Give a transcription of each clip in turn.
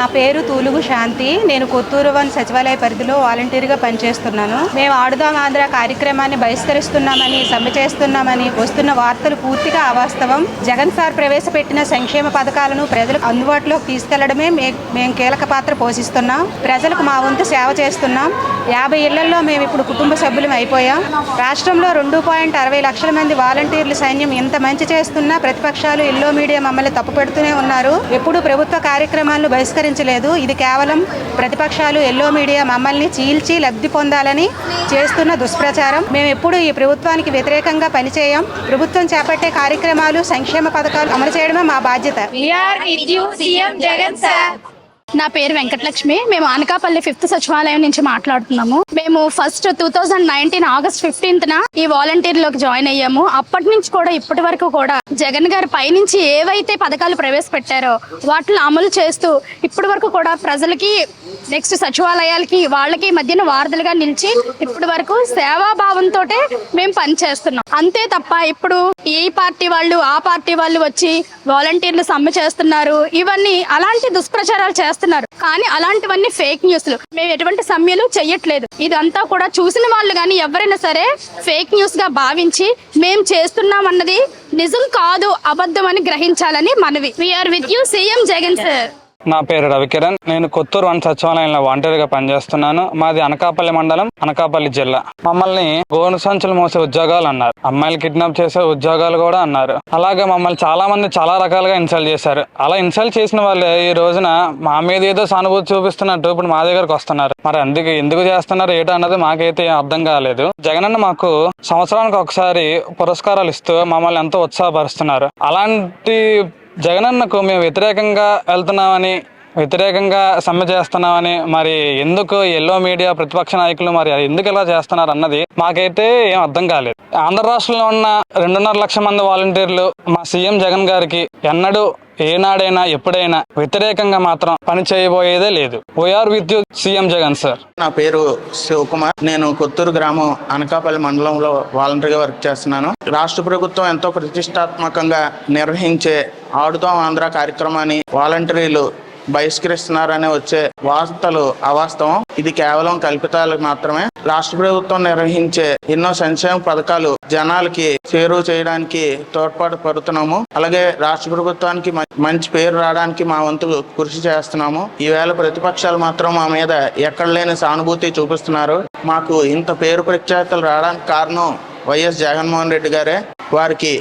నా పేరు తూలుగు శాంతి. నేను కొత్తూరు 1 సచివాలయ పరిధిలో వాలంటీర్గా పనిచేస్తున్నాను. మేము ఆడుదాం ఆంధ్ర కార్యక్రమాన్ని బహిష్కరిస్తున్నామని, సమ్మె చేస్తున్నామని వస్తున్న వార్తలు పూర్తిగా అవాస్తవం. జగన్ సార్ ప్రవేశపెట్టిన సంక్షేమ పథకాలను ప్రజలకు అందుబాటులోకి తీసుకెళ్లడమే మేము కీలక పాత్ర పోషిస్తున్నాం. ప్రజలకు మా వంతు సేవ చేస్తున్నాం. 50 ఇళ్లలో మేము ఇప్పుడు కుటుంబ సభ్యులం అయిపోయాం. రాష్ట్రంలో 2.60 లక్షల మంది వాలంటీర్ల సైన్యం ఇంత మంచి చేస్తున్నా ప్రతిపక్షాలు, ఎల్లో మీడియా మమ్మల్ని తప్పుపెడుతూనే ఉన్నారు. ఎప్పుడు ప్రభుత్వ కార్యక్రమాలను బహిష్కరించలేదు. ఇది కేవలం ప్రతిపక్షాలు, ఎల్లో మీడియా మమ్మల్ని చీల్చి లబ్ధి పొందాలని చేస్తున్న దుష్ప్రచారం. మేము ఎప్పుడు ఈ ప్రభుత్వానికి వ్యతిరేకంగా పనిచేయం. ప్రభుత్వం చేపట్టే కార్యక్రమాలు, సంక్షేమ పథకాలు అమలు చేయడమే మా బాధ్యత. నా పేరు వెంకటలక్ష్మి. మేము అనకాపల్లి 5th సచివాలయం నుంచి మాట్లాడుతున్నాము. మేము ఫస్ట్ 2019 ఆగస్ట్ 15న ఈ వాలంటీర్లోకి జాయిన్ అయ్యాము. అప్పటి నుంచి కూడా ఇప్పటి వరకు కూడా జగన్ గారి పైనుంచి ఏవైతే పథకాలు ప్రవేశపెట్టారో వాటిని అమలు చేస్తూ ఇప్పటి వరకు కూడా ప్రజలకి, నెక్స్ట్ సచివాలయాలకి వాళ్ళకి మధ్యన వారధులుగా నిలిచి ఇప్పటి వరకు సేవాభావంతో మేము పనిచేస్తున్నాం. అంతే తప్ప ఇప్పుడు ఈ పార్టీ వాళ్ళు, ఆ పార్టీ వాళ్ళు వచ్చి వాలంటీర్లు సమ్మె చేస్తున్నారు, ఇవన్నీ అలాంటి దుష్ప్రచారాలు చేస్తున్నారు. కానీ అలాంటివన్నీ ఫేక్ న్యూస్లు. మేము ఎటువంటి సమ్మెలు చెయ్యట్లేదు. ఇదంతా కూడా చూసిన వాళ్ళు కానీ ఎవరైనా సరే ఫేక్ న్యూస్ గా భావించి మేము చేస్తున్నాం అన్నది నిజం కాదు, అబద్ధం అని గ్రహించాలని మనవి. We are with you CM Jagan sir. నా పేరు రవికిరణ్. నేను కొత్తూరు 1 సచివాలయంలో వాలంటీర్గా పనిచేస్తున్నాను. మాది అనకాపల్లి మండలం, అనకాపల్లి జిల్లా. మమ్మల్ని గోను సంచులు మోసే ఉద్యోగాలు అన్నారు, అమ్మాయిలు కిడ్నాప్ చేసే ఉద్యోగాలు కూడా అన్నారు. అలాగే మమ్మల్ని చాలా మంది చాలా రకాలుగా ఇన్సల్ట్ చేశారు. అలా ఇన్సల్ట్ చేసిన వాళ్ళే ఈ రోజున మా మీద ఏదో సానుభూతి చూపిస్తున్నట్టు ఇప్పుడు మా దగ్గరకు వస్తున్నారు. మరి ఎందుకు చేస్తున్నారు ఏటో అన్నది మాకైతే అర్థం కాలేదు. జగనన్న మాకు సంవత్సరానికి ఒకసారి పురస్కారాలు ఇస్తూ మమ్మల్ని ఎంతో ఉత్సాహపరుస్తున్నారు. అలాంటి జగనన్నకు మేము వ్యతిరేకంగా వెళ్తున్నామని, వ్యతిరేకంగా సమ్మె చేస్తున్నామని, మరి ఎందుకు ఎల్లో మీడియా ప్రతిపక్ష నాయకులు మరి ఎందుకు ఇలా చేస్తున్నారు అన్నది మాకైతే ఏం అర్థం కాలేదు. ఆంధ్ర రాష్ట్రంలో ఉన్న 2.5 లక్షల మంది వాలంటీర్లు మా సీఎం జగన్ గారికి ఎన్నడూ, ఏనాడైనా, ఎప్పుడైనా వ్యతిరేకంగా మాత్రం పని చేయబోయేదే లేదు. We are with you CM Jagan sir. నా పేరు శివకుమార్. నేను కొత్తూరు గ్రామం, అనకాపల్లి మండలంలో వాలంటీర్గా వర్క్ చేస్తున్నాను. రాష్ట్ర ప్రభుత్వం ఎంతో ప్రతిష్టాత్మకంగా నిర్వహించే ఆడుదాం ఆంధ్ర కార్యక్రమాన్ని వాలంటీర్లు బహిష్కరిస్తున్నారని వచ్చే వార్తలు అవాస్తవం. ఇది కేవలం కల్పితాలకు మాత్రమే. రాష్ట్ర ప్రభుత్వం నిర్వహించే ఎన్నో సంక్షేమ పథకాలు జనాలకి చేరువ చేయడానికి తోడ్పాటు పడుతున్నాము. అలాగే రాష్ట్ర ప్రభుత్వానికి మంచి పేరు రావడానికి మా వంతు కృషి చేస్తున్నాము. ఈవేళ ప్రతిపక్షాలు మాత్రం మా మీద ఎక్కడ లేని సానుభూతి చూపిస్తున్నారు. మాకు ఇంత పేరు ప్రఖ్యాతలు రావడానికి కారణం వైఎస్ జగన్మోహన్ రెడ్డి గారే. వారికి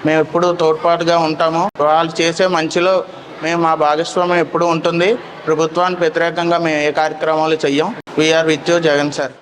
మేము ఎప్పుడూ తోడ్పాటుగా ఉంటాము. వాళ్ళు చేసే మంచిలో మేము మా భాగస్వామ్యం ఎప్పుడు ఉంటుంది. ప్రభుత్వానికి వ్యతిరేకంగా మేము ఏ కార్యక్రమాలు చెయ్యం. We are with you Jagan sir.